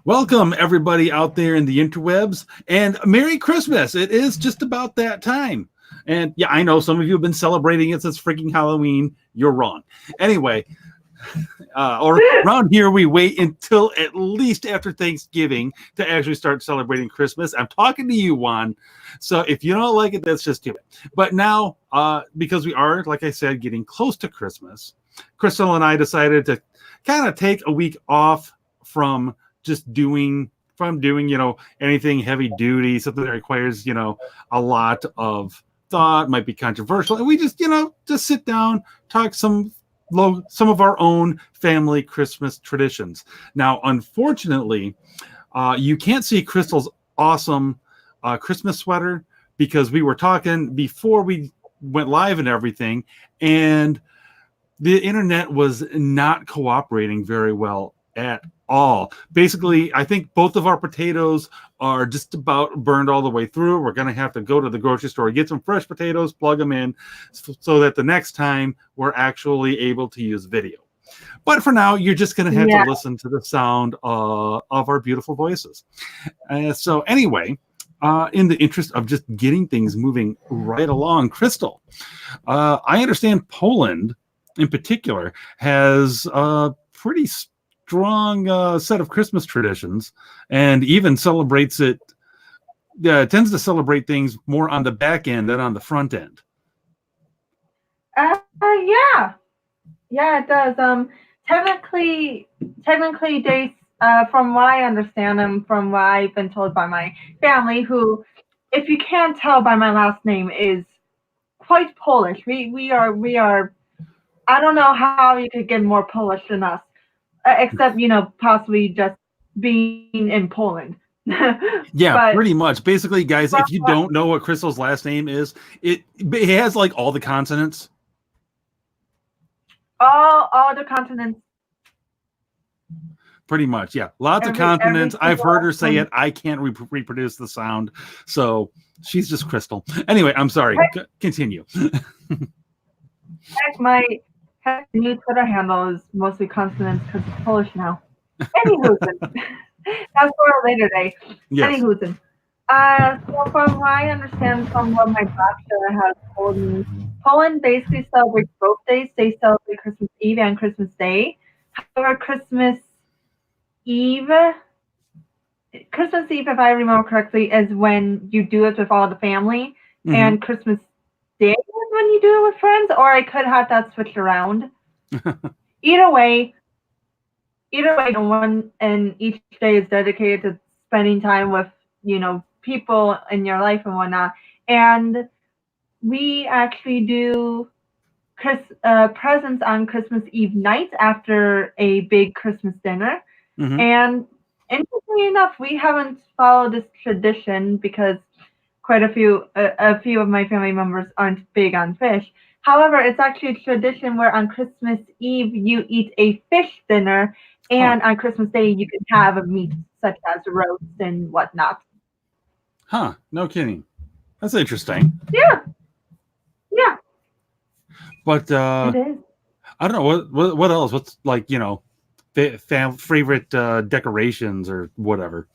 Welcome, everybody out there in the interwebs, and Merry Christmas. It is just about that time. And yeah, I know some of you have been celebrating it since freaking Halloween. You're wrong. Anyway, or around here, we wait until at least after Thanksgiving to actually start celebrating Christmas. I'm talking to you, Juan. So if you don't like it, that's just it. But now, because we are, like I said, getting close to Christmas, Krystle and I decided to kind of take a week off from doing anything heavy duty, something that requires a lot of thought, might be controversial, and we just sit down, talk some of our own family Christmas traditions. Now, unfortunately, you can't see Krystle's awesome Christmas sweater because we were talking before we went live and everything, and the internet was not cooperating very well at all. Basically, I think both of our potatoes are just about burned all the way through. We're going to have to go to the grocery store, get some fresh potatoes, plug them in so that the next time we're actually able to use video. But for now, you're just going to have to listen to the sound of our beautiful voices. So anyway, in the interest of just getting things moving right along, Krystle, I understand Poland in particular has a pretty strong set of Christmas traditions, and even celebrates it. Tends to celebrate things more on the back end than on the front end. Yeah, it does. Technically, they, from what I understand and from what I've been told by my family, who, if you can't tell by my last name, is quite Polish. We are. I don't know how you could get more Polish than us, except possibly just being in Poland. Yeah, pretty much. Basically, guys, if you don't know what Krystle's last name is, it has like all the consonants. All the consonants. Pretty much, yeah. Lots of consonants. I've heard her say it. I can't reproduce the sound, so she's just Krystle. Anyway, I'm sorry. Continue. My new Twitter handle is mostly consonants because it's Polish now. Anywho, that's for a later day. Yes. Anywho, so from what I understand from what my doctor has told me, Poland basically celebrates both days. They celebrate Christmas Eve and Christmas Day. However, Christmas Eve, if I remember correctly, is when you do it with all the family, and Christmas Day is when you do it with friends, or I could have that switched around. Either way, one and each day is dedicated to spending time with people in your life and whatnot. And we actually do presents on Christmas Eve night after a big Christmas dinner. And interestingly enough, we haven't followed this tradition because quite a few of my family members aren't big on fish. However, it's actually a tradition where on Christmas Eve you eat a fish dinner, and on Christmas Day you can have a meat such as roast and whatnot. Huh? No kidding. That's interesting. Yeah. But it is. I don't know what else. What's like favorite decorations or whatever.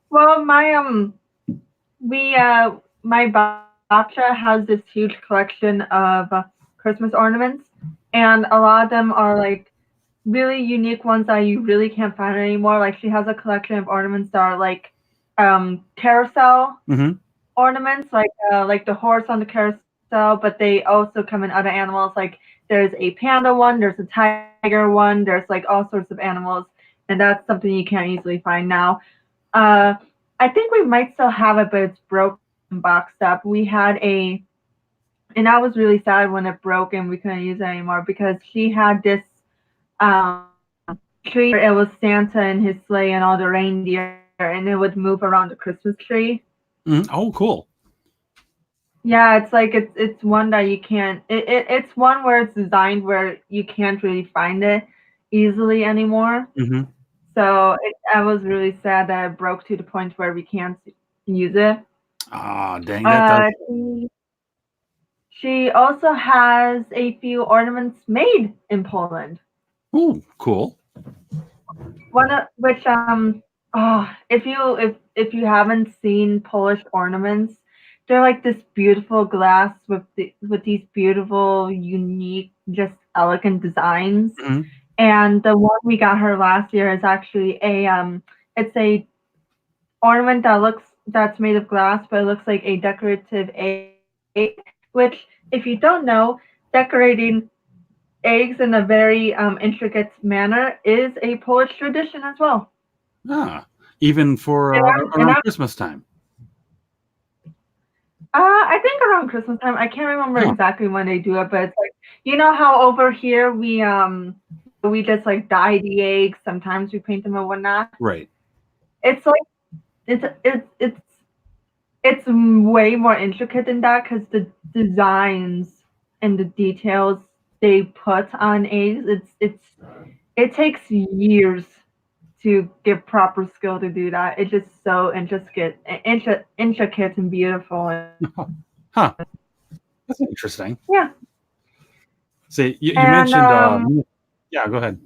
Well, my Bacha has this huge collection of Christmas ornaments, and a lot of them are like really unique ones that you really can't find anymore. Like she has a collection of ornaments that are like carousel ornaments, like the horse on the carousel, but they also come in other animals. Like there's a panda one, there's a tiger one, there's like all sorts of animals, and that's something you can't easily find now. I think we might still have it, but it's broken, boxed up. We had and I was really sad when it broke and we couldn't use it anymore because she had this tree where it was Santa and his sleigh and all the reindeer, and it would move around the Christmas tree. Oh, cool. Yeah, it's like it's one that you can't. It's one where it's designed where you can't really find it easily anymore. So I was really sad that it broke to the point where we can't use it. Ah, dang that. She also has a few ornaments made in Poland. Oh, cool. One of which oh, if you haven't seen Polish ornaments, they're like this beautiful glass with these beautiful, unique, just elegant designs. Mhm. And the one we got her last year is actually it's a ornament that's made of glass, but it looks like a decorative egg. Which, if you don't know, decorating eggs in a very intricate manner is a Polish tradition as well. Ah, even for And around Christmas time. I think around Christmas time. I can't remember Oh, exactly when they do it, but it's like you know how over here we just like dye the eggs. Sometimes we paint them and whatnot. right. It's like it's way more intricate than that because the designs and the details they put on eggs. It takes years to get proper skill to do that. It's just so intricate and beautiful. And, Huh. That's interesting. yeah. See, you And mentioned, yeah, go ahead.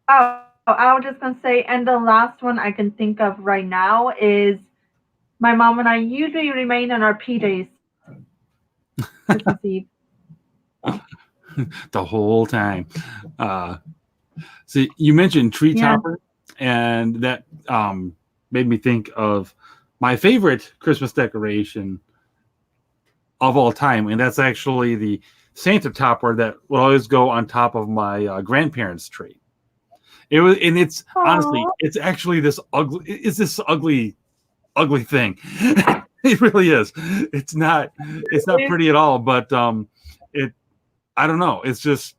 oh, I was just gonna say, and the last one I can think of right now is my mom and I usually remain in our PJs Christmas Eve. The whole time. Uh, see, you mentioned tree Yeah. topper, and that made me think of my favorite Christmas decoration of all time, and that's actually the Santa topper that will always go on top of my grandparents' tree. It was, and it's honestly, Aww. it's actually this ugly. It's this ugly thing. It really is. It's not pretty at all. But it. I don't know. It's just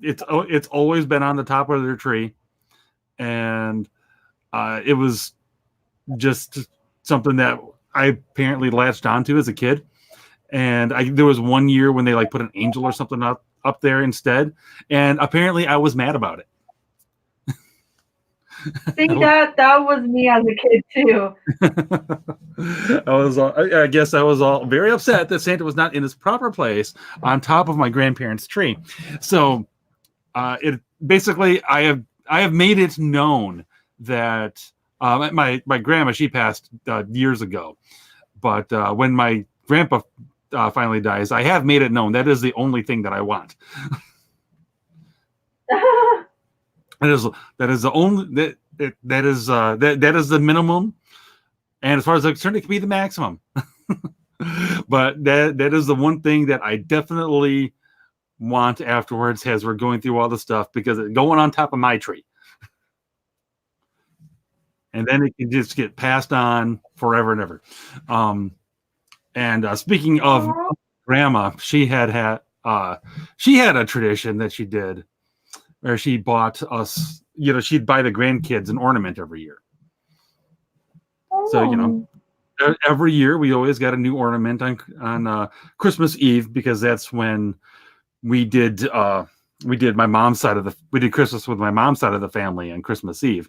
it's always been on the top of their tree, and it was just something that I apparently latched onto as a kid. And there was one year when they like put an angel or something up there instead, and apparently I was mad about it. See that was me as a kid too. I guess I was all very upset that Santa was not in his proper place on top of my grandparents' tree. So it basically I have made it known that my grandma, she passed years ago, but when my grandpa finally dies, I have made it known that is the only thing that I want. That is the only that is the minimum, and as far as I'm concerned, it can be the maximum. But that is the one thing that I definitely want afterwards as we're going through all the stuff, because it's going on top of my tree, and then it can just get passed on forever and ever. And speaking of Aww. grandma, she had a tradition that she did where she bought us, she'd buy the grandkids an ornament every year. So every year we always got a new ornament on Christmas Eve, because that's when we did my mom's side of we did Christmas with my mom's side of the family on Christmas Eve,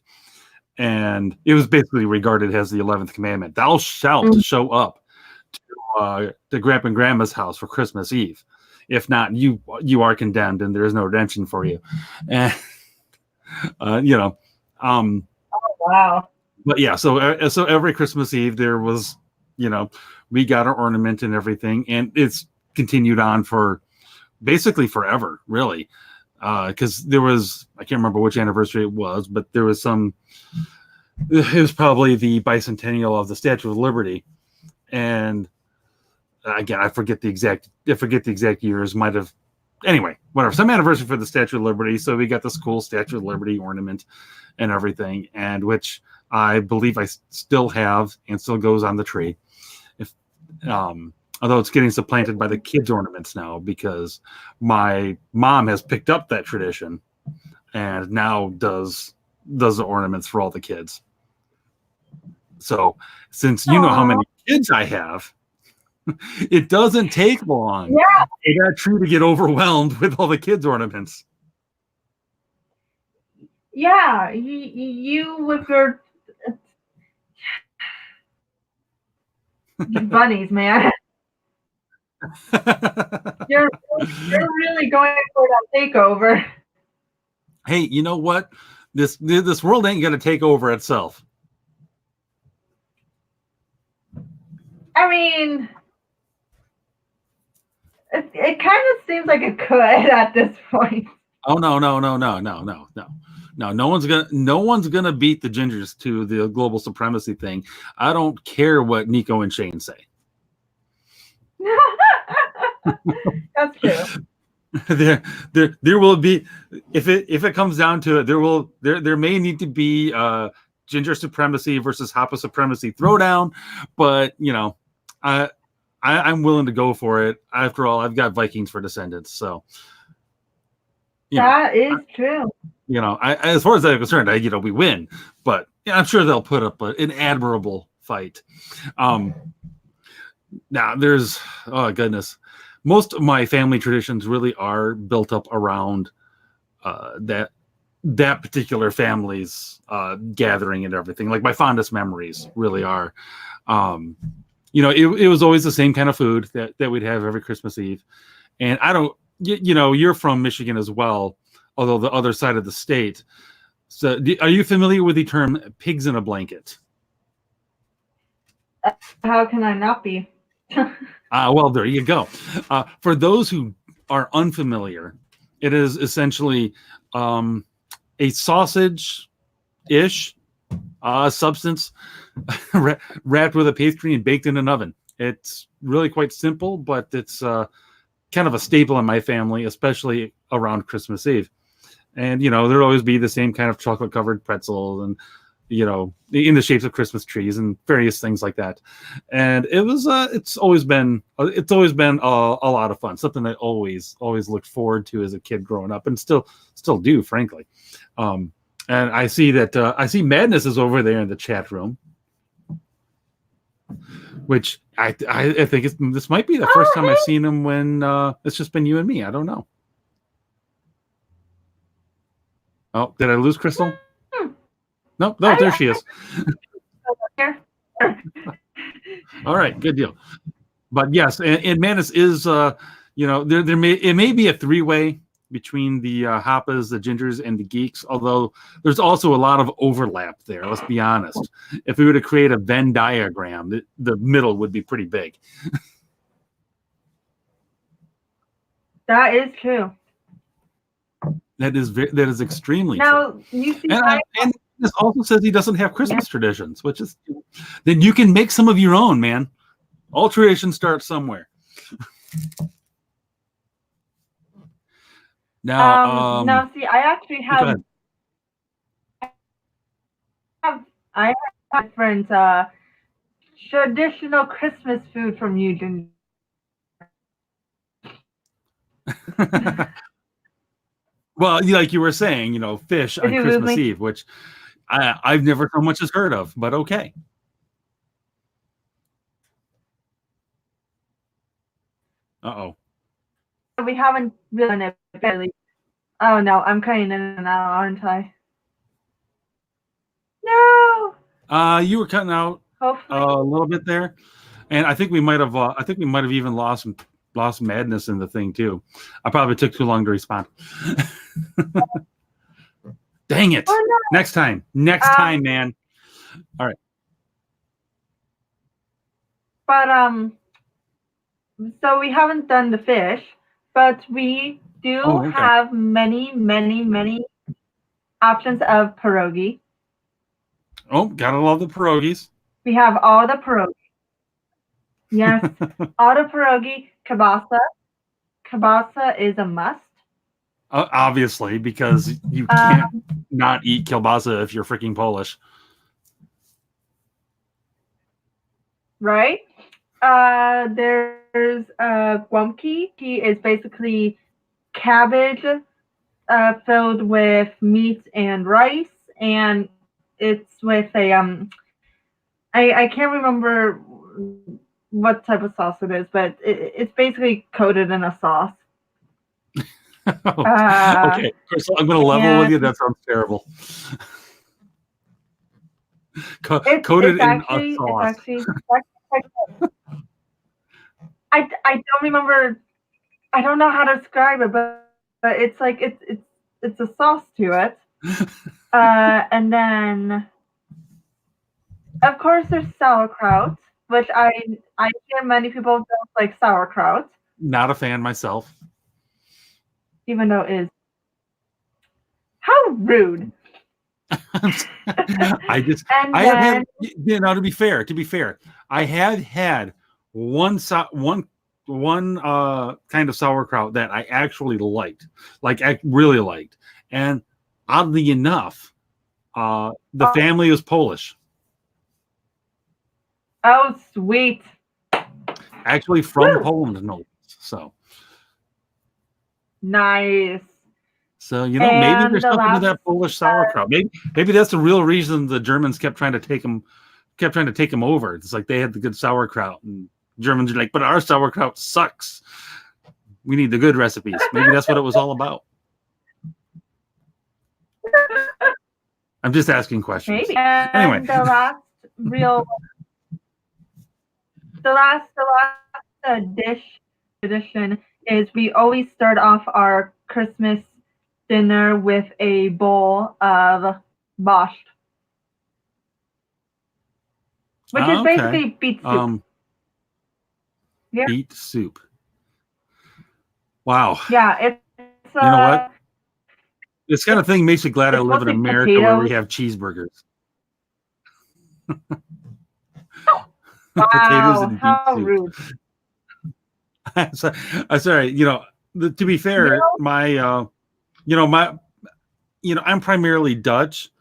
and it was basically regarded as the 11th commandment: "Thou shalt show up to Grandpa and Grandma's house for Christmas Eve. If not, you are condemned, and there is no redemption for you." And Wow. but yeah, so every Christmas Eve there was, we got our ornament and everything, and it's continued on for basically forever, really, because there was, I can't remember which anniversary it was, but there was it was probably the bicentennial of the Statue of Liberty, and again, I forget the exact years. Might have, anyway, whatever, some anniversary for the Statue of Liberty. So we got this cool Statue of Liberty ornament and everything, and which I believe I still have and still goes on the tree. If although it's getting supplanted by the kids' ornaments now, because my mom has picked up that tradition and now does the ornaments for all the kids. So since you know how many kids I have, it doesn't take long for that tree to get overwhelmed with all the kids' ornaments. Yeah, you with your bunnies, man. You're really going for that takeover. Hey, you know what? This world ain't gonna take over itself. I mean, it kind of seems like it could at this point. Oh no. No one's gonna beat the Gingers to the global supremacy thing. I don't care what Nico and Shane say. That's true. There will be, if it comes down to it, there may need to be Ginger supremacy versus Hapa supremacy throwdown, but I'm willing to go for it. After all, I've got Vikings for descendants, so that is true. As far as I'm concerned, we win, but I'm sure they'll put up an admirable fight. Now there's, oh goodness, most of my family traditions really are built up around that particular family's gathering and everything. Like my fondest memories really are. It was always the same kind of food that we'd have every Christmas Eve. And I don't, you're from Michigan as well, although the other side of the state. So are you familiar with the term pigs in a blanket? How can I not be? Well, there you go. For those who are unfamiliar, it is essentially a sausage-ish substance wrapped with a pastry and baked in an oven. It's really quite simple, but it's kind of a staple in my family, especially around Christmas Eve. And, there'll always be the same kind of chocolate-covered pretzels and, in the shapes of Christmas trees and various things like that. And it was, it's always been a lot of fun. Something I always looked forward to as a kid growing up, and still do, frankly. And I see that I see Madness is over there in the chat room, which I think this might be the first time I've seen him when it's just been you and me. I don't know. Oh, did I lose Krystle? No, there she is. All right, good deal. But yes, and Madness is it may be a three-way between the Happas, the Gingers, and the Geeks, although there's also a lot of overlap there, let's be honest. If we were to create a Venn diagram, the middle would be pretty big. That is true. That is extremely now, true. You see, and this also says he doesn't have Christmas traditions, which is, then you can make some of your own, man. All traditions start somewhere. Now, see, I actually have different traditional Christmas food from you. Well, like you were saying, fish on Christmas Eve, which I've never so much as heard of, but okay. Uh-oh. We haven't really done it barely. Oh no, I'm cutting in and out, aren't I? No. You were cutting out Hopefully. a little bit there, and I think we might have even lost Madness in the thing too. I probably took too long to respond. Dang it! Oh, no. Next time, man. All right. But so we haven't done the fish, but we do have many, many, many options of pierogi. Oh, gotta love the pierogies. We have all the pierogi. Yes, all the pierogi. Kielbasa. Kielbasa is a must. Obviously, because you can't not eat kielbasa if you're freaking Polish. Right? There's guamki. He is basically cabbage filled with meat and rice, and it's with a I can't remember what type of sauce it is, but it's basically coated in a sauce. Okay, Krystle, I'm going to level with you. That sounds terrible. Coated in a sauce. I don't remember. I don't know how to describe it, but it's like it's it's a sauce to it. And then, of course, there's sauerkraut, which I hear many people don't like sauerkraut, Not a fan myself. even though it is. How rude! I And have had, then, to be fair, I have had one kind of sauerkraut that I actually liked, like I really liked, and oddly enough, the family is Polish, oh sweet, actually from woo, Poland, no, so nice. maybe And there's the something to last, that Polish sauerkraut. Maybe that's the real reason the Germans kept trying to take them over. It's like they had the good sauerkraut, and Germans are like, but our sauerkraut sucks. We need the good recipes. Maybe that's what it was all about. I'm just asking questions. maybe. And Anyway, the last dish tradition is we always start off our Christmas dinner with a bowl of borscht, which is basically beet soup. Yeah. Beet soup. Wow. Yeah, it's you know what? This kind of thing makes me glad I live in America potatoes. where we have cheeseburgers. Potatoes and beet how soup. rude. Sorry, to be fair, I'm primarily Dutch,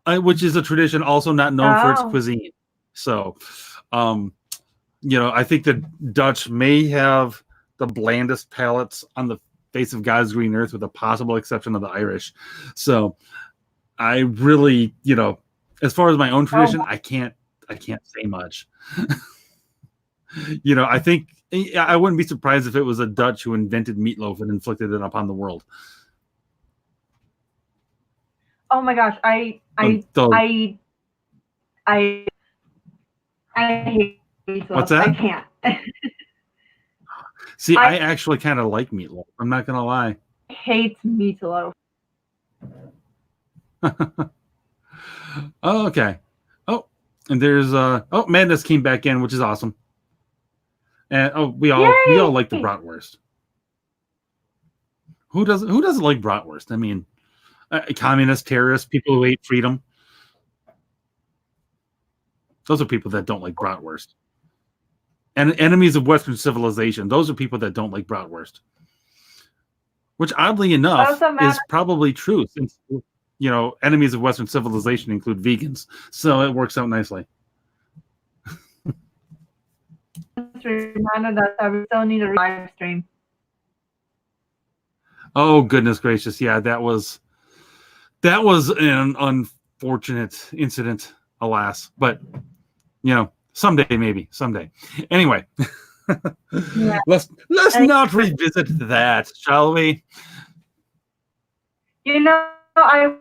which is a tradition also not known for its cuisine. So, I think the Dutch may have the blandest palates on the face of God's green earth, with a possible exception of the Irish. So, I really, as far as my own tradition, I can't say much. I think I wouldn't be surprised if it was a Dutch who invented meatloaf and inflicted it upon the world. Oh my gosh, I hate meatloaf. What's that? I can't. See, I actually kind of like meatloaf. I'm not gonna lie. I hate meatloaf. Oh, okay. Oh, and there's Madness came back in, which is awesome. And we all like the bratwurst. Who doesn't like bratwurst? I mean, communist terrorists, people who hate freedom. Those are people that don't like bratwurst. And enemies of Western civilization. Those are people that don't like bratwurst. Which, oddly enough, is probably true, since enemies of Western civilization include vegans. So it works out nicely. Reminded us that we still need a live stream. Oh, goodness gracious. Yeah, that was an unfortunate incident, alas. But, someday, maybe. Someday. Anyway, yeah. let's not revisit that, shall we? I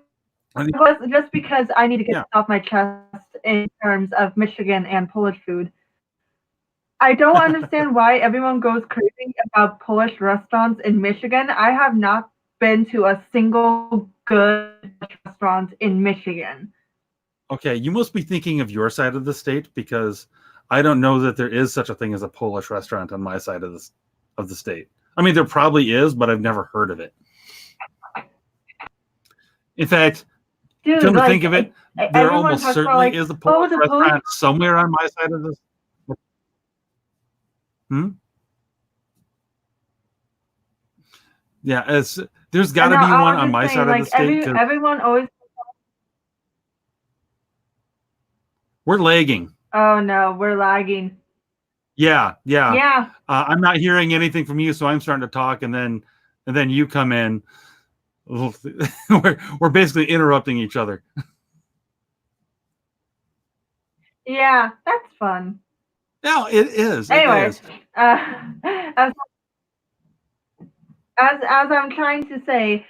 was, just because I need to get off my chest in terms of Michigan and Polish food. I don't understand why everyone goes crazy about Polish restaurants in Michigan. I have not been to a single good restaurant in Michigan. Okay, you must be thinking of your side of the state, because I don't know that there is such a thing as a Polish restaurant on my side of the state. I mean, there probably is, but I've never heard of it. In fact, come to think of it, there almost certainly is a Polish restaurant somewhere on my side of the state. Yeah, there's got to be one on my side of the state. Everyone always. We're lagging. Oh no, we're lagging. Yeah. I'm not hearing anything from you, so I'm starting to talk, and then you come in. We're basically interrupting each other. Yeah, that's fun. No, it is. Anyways, as I'm trying to say,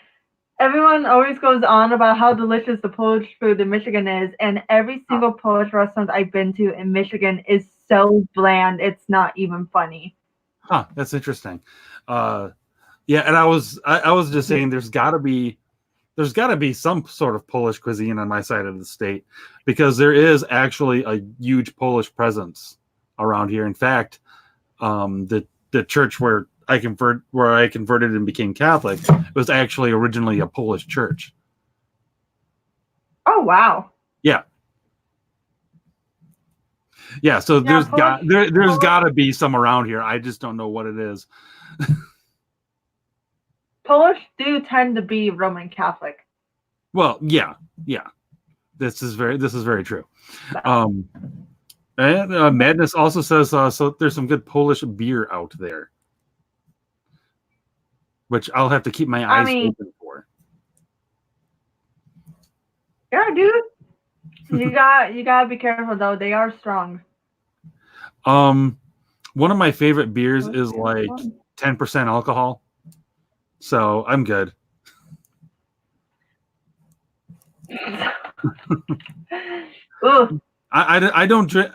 everyone always goes on about how delicious the Polish food in Michigan is, and every single Polish restaurant I've been to in Michigan is so bland, it's not even funny. Huh, that's interesting. Yeah, and I was just saying there's got to be some sort of Polish cuisine on my side of the state, because there is actually a huge Polish presence around here. In fact, the church where I converted and became Catholic was actually originally a Polish church. Oh wow. Yeah. Yeah, so Yeah, there's got to be some around here. I just don't know what it is. Polish do tend to be Roman Catholic. Well, yeah. This is very true. And Madness also says so there's some good Polish beer out there, which I'll have to keep my eyes open for. Yeah, dude. You gotta be careful though. They are strong. One of my favorite beers is like 10% alcohol, so I'm good. Ooh. I don't drink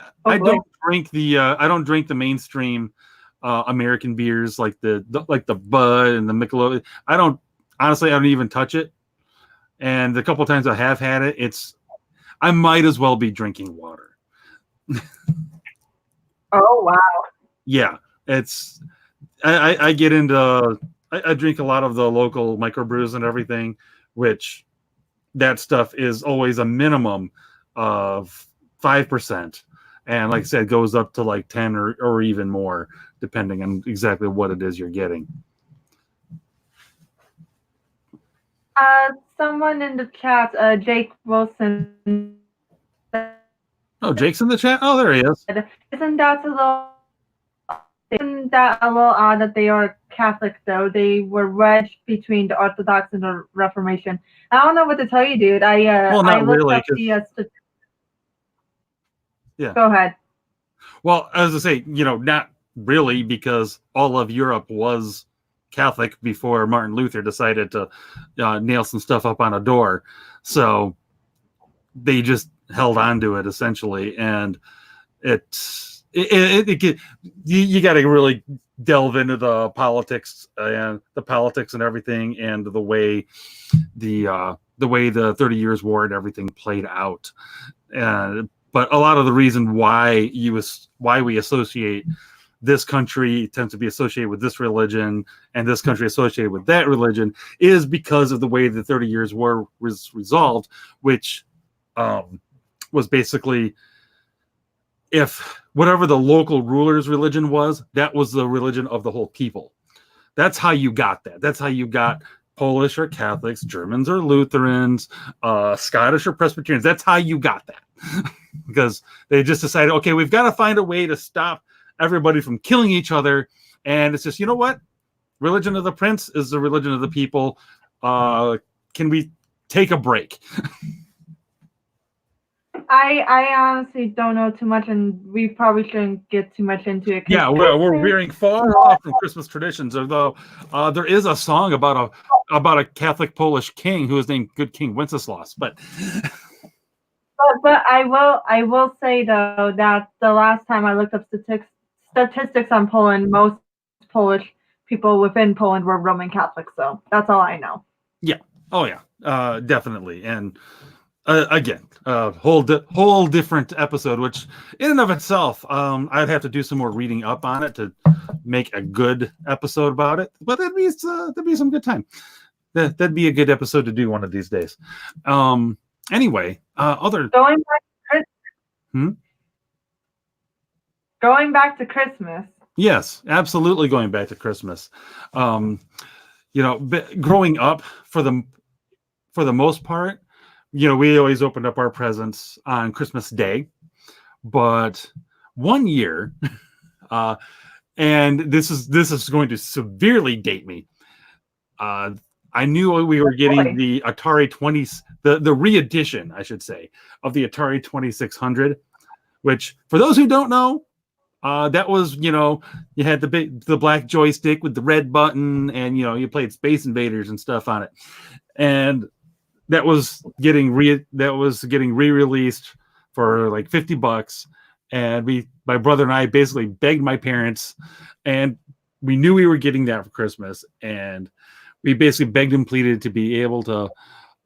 the mainstream American beers like the Bud and the Michelob. I don't even touch it. And the couple times I have had it, I might as well be drinking water. Oh wow. Yeah, I get into I drink a lot of the local microbrews and everything, which that stuff is always a minimum of 5%, and like I said, goes up to like 10 or even more, depending on exactly what it is you're getting. Someone in the chat, Jake Wilson. Oh, Jake's in the chat. Oh, there he is. Isn't that a little odd that they are Catholic though? They were wedged between the Orthodox and the Reformation. I don't know what to tell you, dude. Well, not I looked really, up the yeah. Go ahead. Well, as I say, not really, because all of Europe was Catholic before Martin Luther decided to nail some stuff up on a door. So they just held on to it essentially, and you got to really delve into the politics and everything, and the way the 30 Years War and everything played out. But a lot of the reason why we associate this country tends to be associated with this religion and this country associated with that religion is because of the way the 30 Years War was resolved, which was basically, if whatever the local ruler's religion was, that was the religion of the whole people. That's how you got that. That's how you got Polish or Catholics, Germans or Lutherans, Scottish or Presbyterians. That's how you got that. Because they just decided, okay, we've got to find a way to stop everybody from killing each other. And it's just, you know what? Religion of the prince is the religion of the people. Can we take a break? I honestly don't know too much, and we probably shouldn't get too much into it. Yeah, we're veering far off from Christmas traditions, although there is a song about a Catholic Polish king who is named Good King Wenceslas. But I will say though that the last time I looked up statistics on Poland, most Polish people within Poland were Roman Catholics. So that's all I know. Yeah. Oh yeah. Definitely. And again, whole different episode, which in and of itself, I'd have to do some more reading up on it to make a good episode about it. But that'd be some good time. That'd be a good episode to do one of these days. Anyway, going back to Christmas. Yes, absolutely. Going back to Christmas. Growing up, for the most part, we always opened up our presents on Christmas Day. But one year, and this is going to severely date me. I knew we were getting the Atari 20, the re-edition, I should say, of the Atari 2600, which, for those who don't know, that was, you had the black joystick with the red button, and you played Space Invaders and stuff on it, and that was getting re-released for like $50, and my brother and I basically begged my parents, and we knew we were getting that for Christmas, and we basically begged and pleaded to be able to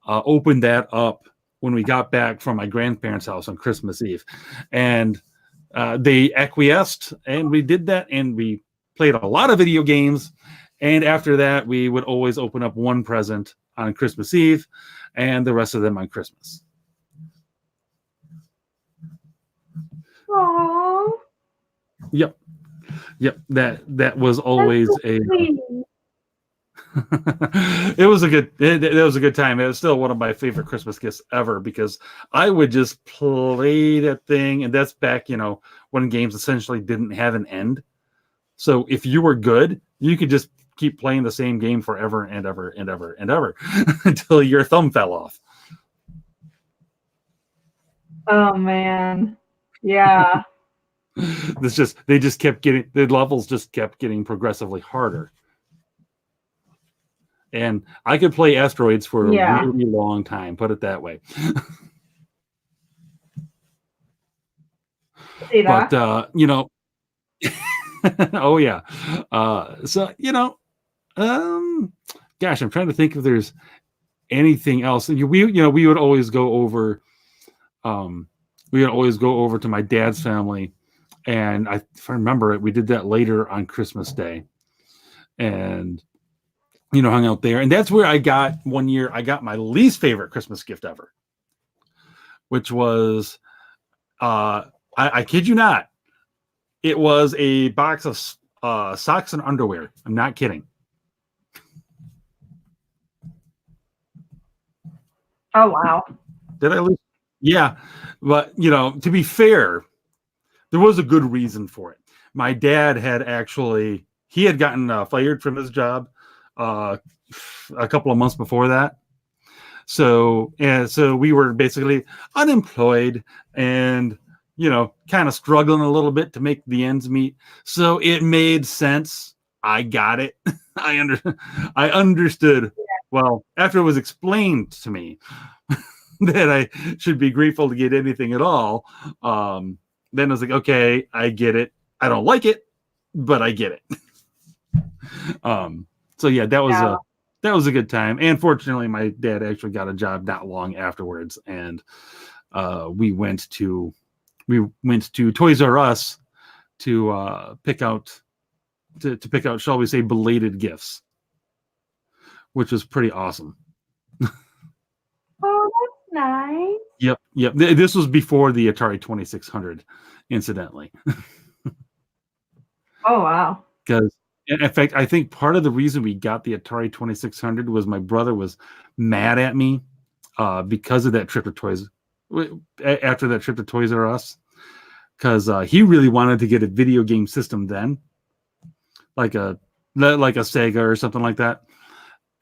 open that up when we got back from my grandparents' house on Christmas Eve. And they acquiesced, and we did that, and we played a lot of video games. And after that, we would always open up one present on Christmas Eve and the rest of them on Christmas. Aww. Yep. That was always it was a good time. It was still one of my favorite Christmas gifts ever, because I would just play that thing, and that's back, when games essentially didn't have an end. So if you were good, you could just keep playing the same game forever and ever and ever and ever until your thumb fell off. Oh man. Yeah. The levels just kept getting progressively harder. And I could play Asteroids for a really long time, put it that way. But oh yeah. Gosh, I'm trying to think if there's anything else. We would always go over to my dad's family, and if I remember it, we did that later on Christmas Day, and hung out there. And that's where I got my least favorite Christmas gift ever, which was I kid you not, it was a box of socks and underwear. I'm not kidding. Oh wow. Did I lose? Yeah, but to be fair, there was a good reason for it. My dad had gotten fired from his job a couple of months before that. So we were basically unemployed and kind of struggling a little bit to make the ends meet. So it made sense. I got it. I understood. Well, after it was explained to me that I should be grateful to get anything at all, then I was like, okay, I get it. I don't like it, but I get it. So yeah, that was a good time. And fortunately, my dad actually got a job not long afterwards, and we went to Toys R Us to pick out, shall we say, belated gifts, which was pretty awesome. Oh, that's nice. Yep. This was before the Atari 2600, incidentally. Oh wow. Because in fact, I think part of the reason we got the Atari 2600 was my brother was mad at me because of that trip to Toys R Us, because he really wanted to get a video game system then, like a Sega or something like that,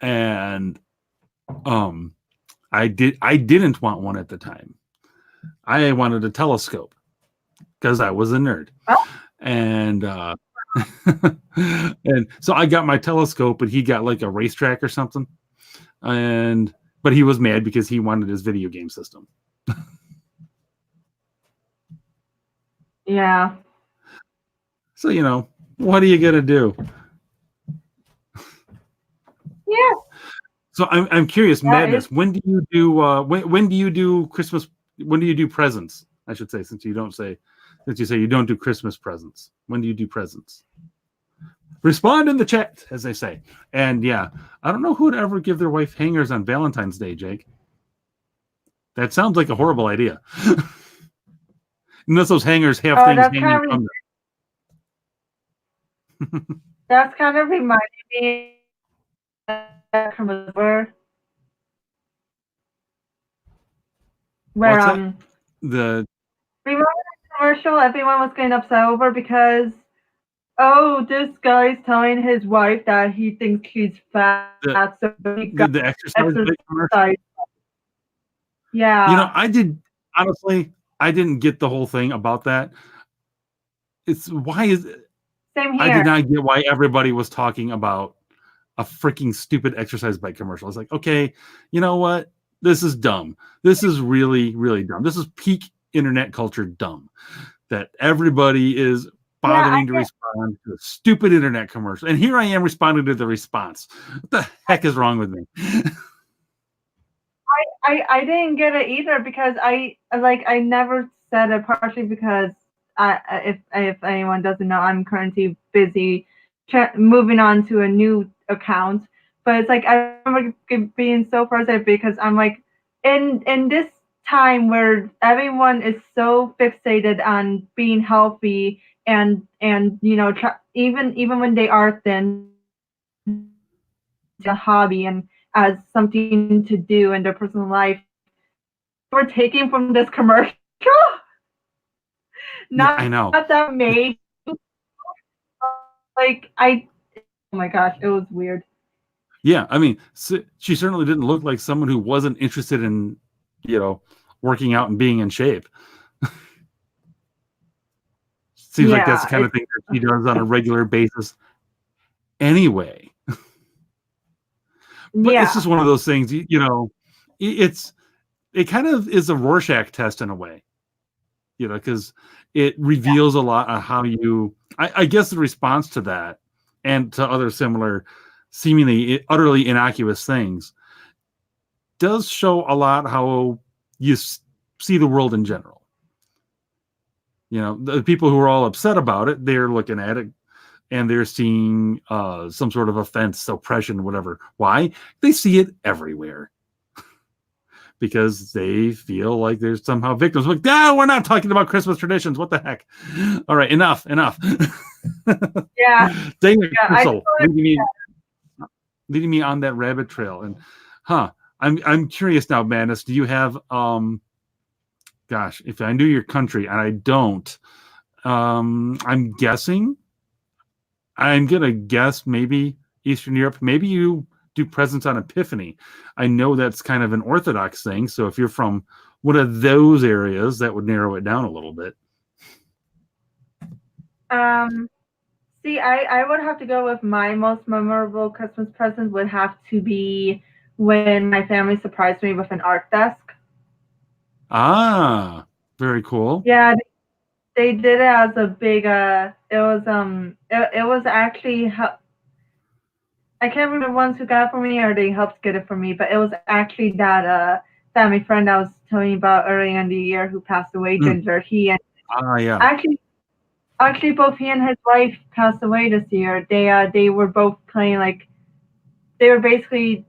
and I didn't want one at the time. I wanted a telescope because I was a nerd. Oh. And and so I got my telescope, but he got like a racetrack or something. But he was mad because he wanted his video game system. Yeah. So, what are you gonna do? Yeah. So I'm curious, Madness. When do you do when do you do Christmas? When do you do presents? I should say, since you say you don't do Christmas presents. When do you do presents? Respond in the chat, as they say. And yeah, I don't know who would ever give their wife hangers on Valentine's Day, Jake. That sounds like a horrible idea. Unless those hangers have things hanging from them. That's kind of reminding me where the remember the commercial everyone was getting upset over because this guy's telling his wife that he thinks she's fat, so he got the exercise. Yeah. I didn't get the whole thing about that. Same here. I did not get why everybody was talking about a freaking stupid exercise bike commercial. It's like, okay, you know what? This is dumb. This is really, really dumb. This is peak internet culture dumb. That everybody is bothering to respond to a stupid internet commercial. And here I am responding to the response. What the heck is wrong with me? I didn't get it either because I never said it, partially because if anyone doesn't know, I'm currently busy moving on to a new account. But it's like I remember being so frustrated because I'm like, in this time where everyone is so fixated on being healthy and even when they are thin, a hobby and as something to do in their personal life, we're taking from this commercial. Not, yeah, I know. not that made like I. Oh my gosh, it was weird. Yeah, I mean, she certainly didn't look like someone who wasn't interested in, working out and being in shape. Seems like that's the kind of thing that she does on a regular basis anyway. But it's just one of those things, it kind of is a Rorschach test in a way, because it reveals a lot on how I guess the response to that and to other similar, seemingly utterly innocuous things does show a lot how you see the world in general. The people who are all upset about it, they're looking at it and they're seeing some sort of offense, oppression, whatever. Why? They see it everywhere. Because they feel like there's somehow victims. Like, we're not talking about Christmas traditions. What the heck? All right, enough. Yeah. Dang it, Krystle, leading me on that rabbit trail. And I'm curious now, Madness. Do you have gosh, if I knew your country and I don't, I'm gonna guess maybe Eastern Europe. Maybe you do presents on Epiphany. I know that's kind of an Orthodox thing. So if you're from one of those areas, that would narrow it down a little bit. See, I would have to go with my most memorable Christmas present would have to be when my family surprised me with an art desk. Ah, very cool. Yeah, they did it as a big it was actually I can't remember the ones who got it for me or they helped get it for me, but it was actually that family friend I was telling you about earlier in the year who passed away, Ginger. He and actually both he and his wife passed away this year. They were both playing they were basically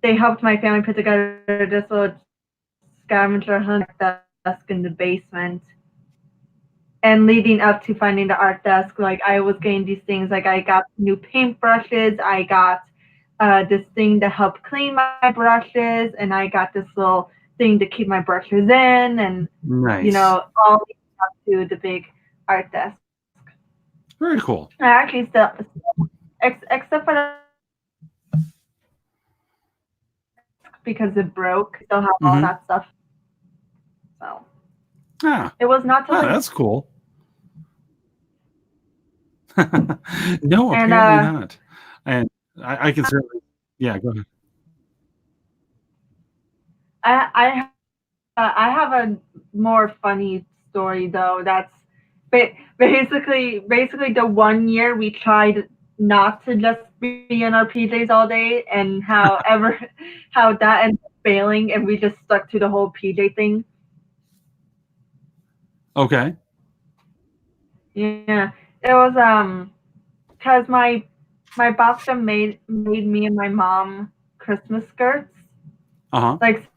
they helped my family put together this little scavenger hunt desk in the basement. And leading up to finding the art desk, I was getting these things. I got new paintbrushes. I got this thing to help clean my brushes, and I got this little thing to keep my brushes in, and nice. all leading up to the big art desk. Very cool. I actually still except for the, because it broke, still have all that stuff. So it was not. That's cool. No, apparently not. And I can certainly, go ahead. I have a more funny story though. That's basically the one year we tried not to just be in our PJs all day, and how that ended up failing, and we just stuck to the whole PJ thing. Okay. Yeah, it was because my boss made me and my mom Christmas skirts. Like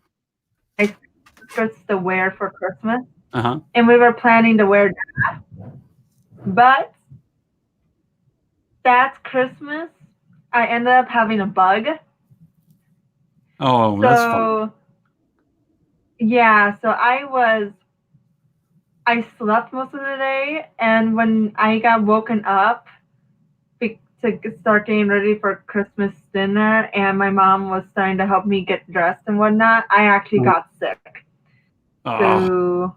skirts to wear for Christmas. And we were planning to wear that. But that Christmas, I ended up having a bug. Oh, that's fun. Yeah, so I slept most of the day, and when I got woken up to start getting ready for Christmas dinner, and my mom was starting to help me get dressed and whatnot, I actually got sick. So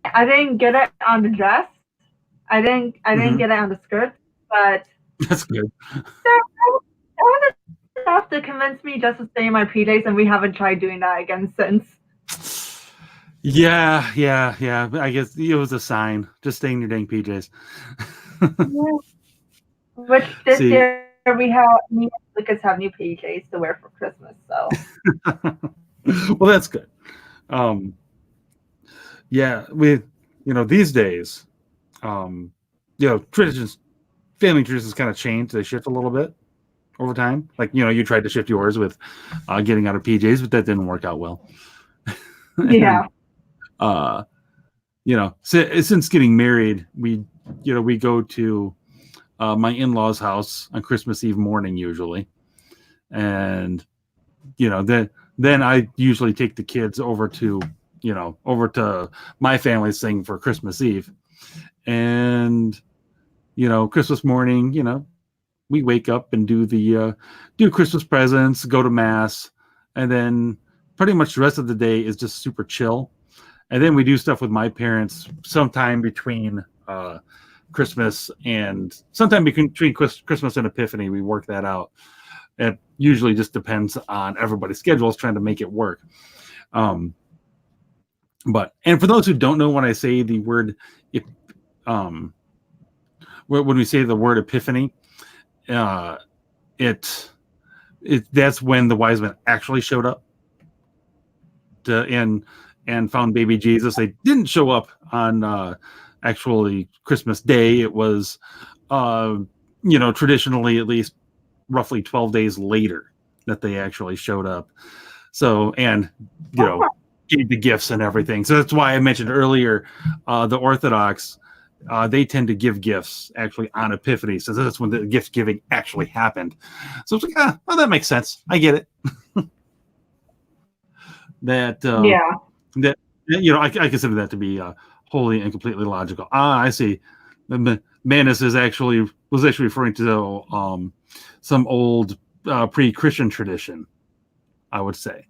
I didn't get it on the dress. I didn't get it on the skirt, but that's good. That was enough to convince me just to stay in my PJs, and we haven't tried doing that again since. Yeah. I guess it was a sign. Just stay in your dang PJs. Yeah. Which this See, year we have me and Lucas have new PJs to wear for Christmas. So well, that's good. Um, yeah, these days, um, traditions, family traditions kind of change. They shift a little bit over time. Like, you tried to shift yours with getting out of PJs, but that didn't work out well. And, yeah. uh, since getting married, we go to my in-laws' house on Christmas Eve morning usually, and then I usually take the kids over to my family's thing for Christmas Eve, and Christmas morning, we wake up and do Christmas presents, go to mass, and then pretty much the rest of the day is just super chill. And then we do stuff with my parents sometime between Christmas and sometime between Christmas and Epiphany. We work that out. It usually just depends on everybody's schedules trying to make it work. Um, and for those who don't know, when I say the word, um, when we say the word Epiphany, uh, it that's when the wise men actually showed up and found baby Jesus. They didn't show up on actually Christmas Day. It was traditionally at least roughly 12 days later that they actually showed up. So, and gave the gifts and everything. So that's why I mentioned earlier the Orthodox. They tend to give gifts actually on Epiphany, so that's when the gift giving actually happened. So it's like, well, that makes sense. I get it. that Yeah. that I consider that to be wholly and completely logical. I see. The Manus was actually referring to some old pre-Christian tradition, I would say,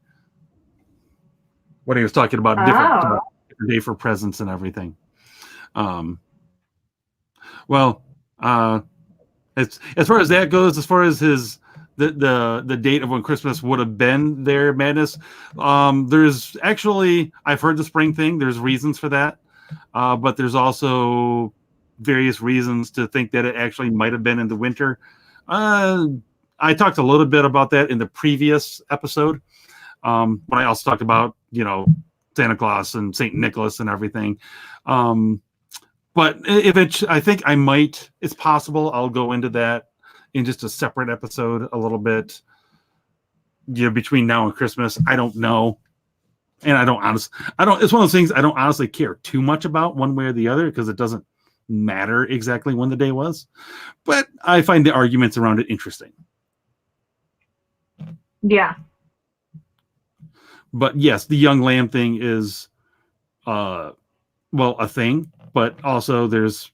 when he was talking about different Oh. day for presents and everything. Well, as far as that goes, as far as the date of when Christmas would have been there, Madness, there's actually, I've heard the spring thing. There's reasons for that, but there's also various reasons to think that it actually might have been in the winter. I talked a little bit about that in the previous episode, when I also talked about Santa Claus and Saint Nicholas and everything. But I think I might. It's possible I'll go into that in just a separate episode a little bit. Between now and Christmas, I don't know, and I don't. It's one of those things I don't honestly care too much about one way or the other because it doesn't matter exactly when the day was. But I find the arguments around it interesting. Yeah. But yes, the young lamb thing is, a thing. But also, there's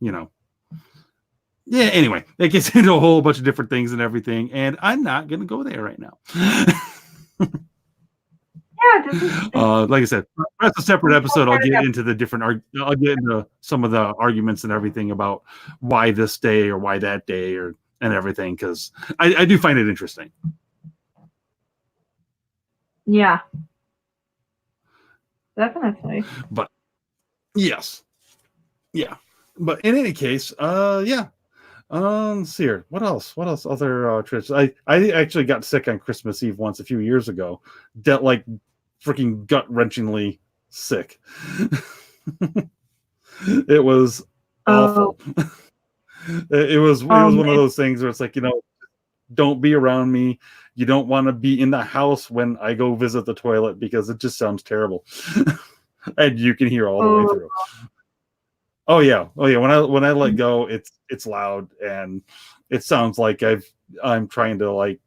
anyway, that gets into a whole bunch of different things and everything, and I'm not going to go there right now. Like I said, that's a separate episode. I'll get into I'll get into some of the arguments and everything about why this day or why that day and everything, because I do find it interesting. Yeah. Definitely. But yes. Yeah. But in any case, yeah. Let's see here. What else? What else? Other traditions. I actually got sick on Christmas Eve once a few years ago. Like freaking gut-wrenchingly sick. It was awful. It was one of those things where it's like, don't be around me. You don't want to be in the house when I go visit the toilet because it just sounds terrible. And you can hear all the way through. Oh yeah. When I let go, it's loud and it sounds like I'm trying to like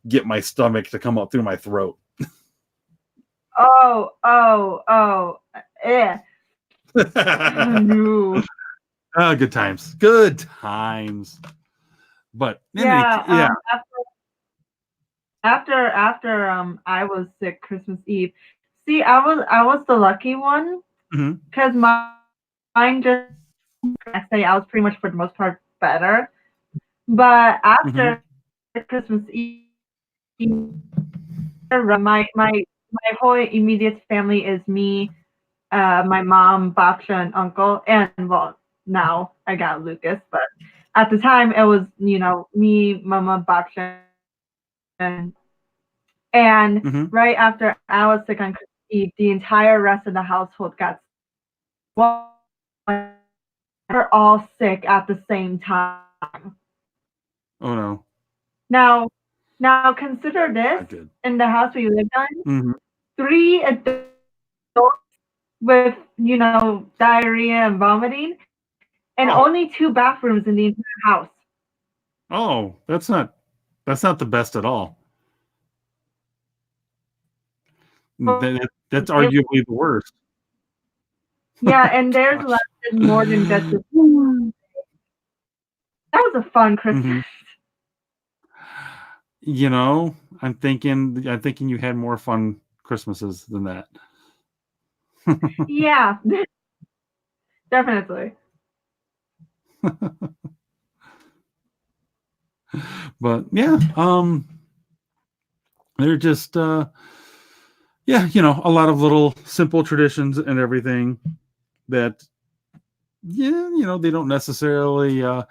get my stomach to come up through my throat. Yeah. No. Good times. Good times. But yeah. After I was sick Christmas Eve. See, I was the lucky one because mine just I say I was pretty much for the most part better. But after Christmas Eve, my whole immediate family is me, my mom, Baksha, and uncle, and well, now I got Lucas, but at the time it was me, Mama, Baksha, and Mm-hmm. right after I was sick on Christmas Eve, the entire rest of the household got we're all sick at the same time. Oh no, Now, now consider this: not good. in the house we lived on, Mm-hmm. 3 adults with diarrhea and vomiting, and Oh, only 2 bathrooms in the entire house. oh, that's not the best at all. That's It, arguably the worst. yeah, and theirs Gosh. lasted more than just a. That was a fun Christmas. Hmm. You know, I'm thinking you had more fun Christmases than that. Yeah, definitely. But yeah, they're just yeah, a lot of little simple traditions and everything that yeah, they don't necessarily they're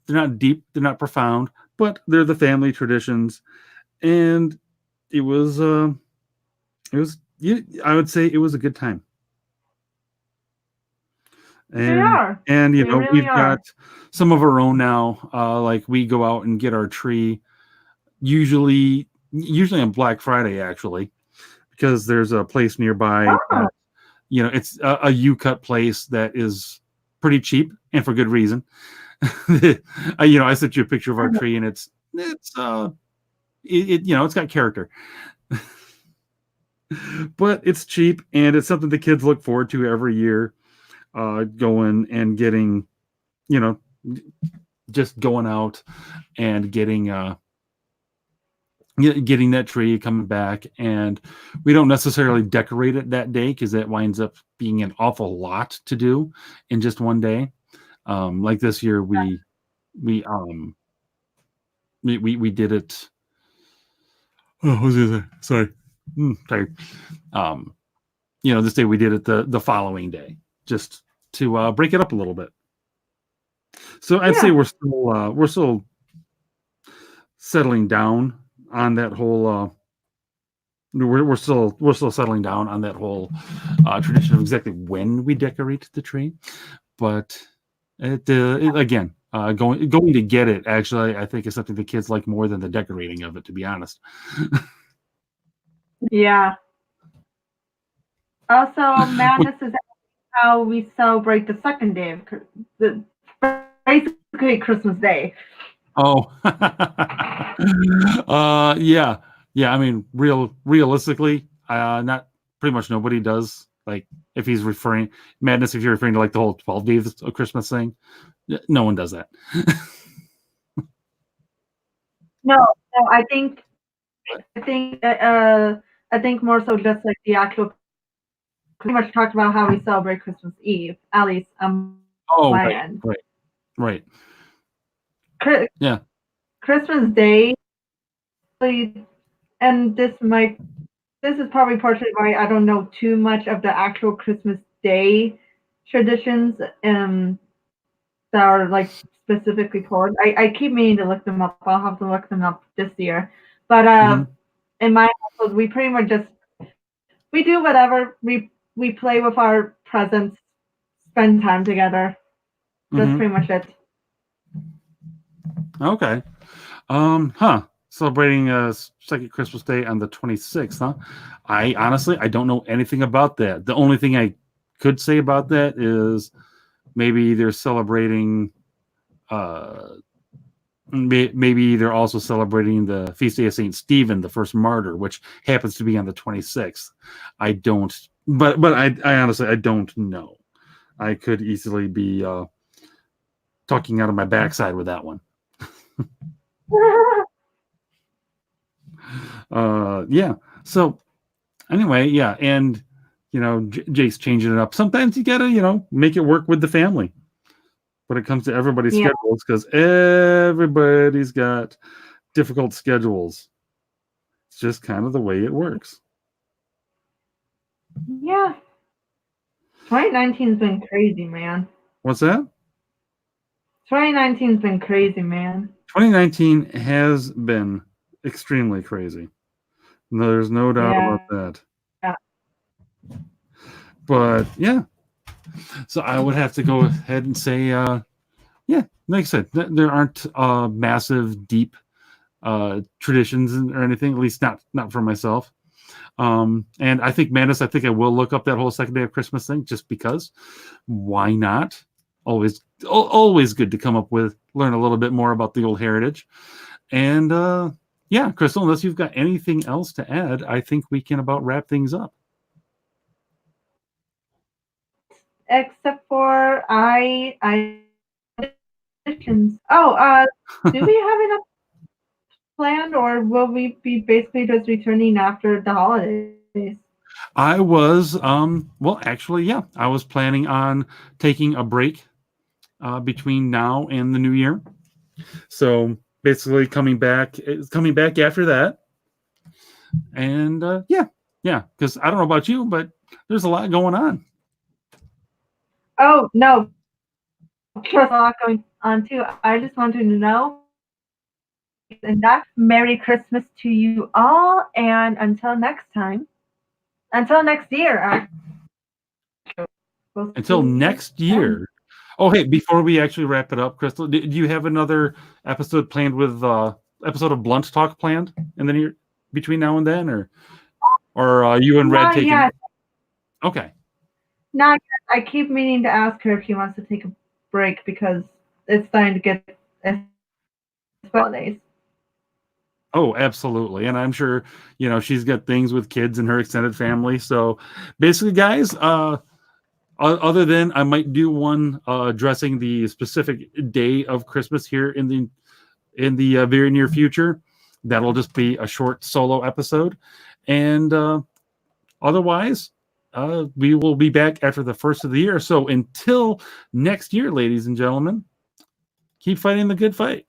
not deep, they're not profound, but they're the family traditions. And it was yeah, I would say it was a good time. They and are. and They really we've got are. some of our own now. Like we go out and get our tree usually on Black Friday, actually, because there's a place nearby Oh, that it's a U-cut place that is pretty cheap and for good reason. I sent you a picture of our tree, and it's got character. But it's cheap, and it's something the kids look forward to every year, going and getting, you know just going out and getting that tree, coming back. And we don't necessarily decorate it that day because that winds up being an awful lot to do in just one day. Like this year, we did it. Oh, what was the other? Sorry, tired. Um, this day we did it the following day, just to break it up a little bit. So I'd say yeah. we're still settling down on that whole. We're still settling down on that whole tradition of exactly when we decorate the tree. But again, going to get it, actually, I think is something the kids like more than the decorating of it, to be honest. Yeah. Also, madness is how we celebrate the second day of the basically Christmas Day. Oh, yeah, yeah. I mean, realistically, not pretty much nobody does. Like, if he's referring madness, if you're referring to like the whole 12 days of Christmas thing, no one does that. No, no, I think I think more so just like the actual pretty much talked about how we celebrate Christmas Eve, at least on Oh, my right, end. right, right. Chri- Yeah. Christmas Day, and this is probably partially why I don't know too much of the actual Christmas Day traditions that are like specifically told. I keep meaning to look them up. I'll have to look them up this year. But Hmm. in my household, we pretty much just we do whatever. We play with our presents, spend time together. That's Hmm. pretty much it. Okay. Celebrating second Christmas Day on the 26th, huh? I honestly, I don't know anything about that. The only thing I could say about that is maybe they're celebrating uh maybe they're also celebrating the feast day of Saint Stephen, the first martyr, which happens to be on the 26th. I don't, but I honestly, I don't know. I could easily be talking out of my backside with that one. Yeah. So anyway, yeah, and Jake's changing it up. Sometimes you gotta make it work with the family when it comes to everybody's Yeah, schedules, because everybody's got difficult schedules. It's just kind of the way it works. yeah. 2019's been crazy, man. What's that? 2019's been crazy, man. 2019 has been extremely crazy. No, there's no doubt about Yeah. that. But yeah, so I would have to go ahead and say, yeah, like I said, there aren't massive, deep traditions or anything. At least not for myself. And I think Madness, I think I will look up that whole second day of Christmas thing just because. Why not? Always good to come up with, learn a little bit more about the old heritage. And yeah, Krystle, unless you've got anything else to add, I think we can about wrap things up. Except for I oh, do we have enough planned, or will we be basically just returning after the holidays? I was, well, actually, yeah, I was planning on taking a break between now and the new year. So basically coming back after that. And yeah, because I don't know about you, but there's a lot going on. Oh no, there's a lot going on too. I just wanted to know, and that Merry Christmas to you all, and until next time, until next year. We'll Until next year. Oh, hey, before we actually wrap it up, Krystle, do you have another episode planned with episode of Blunt Talk planned in the near between now and then, or you and Red Not taking? yet. Okay. Not yet. I keep meaning to ask her if she wants to take a break because it's starting to get holidays. Oh, absolutely. And I'm sure, she's got things with kids and her extended family. So basically, guys, other than I might do one addressing the specific day of Christmas here in the very near future, that'll just be a short solo episode. And otherwise, we will be back after the first of the year. So until next year, ladies and gentlemen, keep fighting the good fight.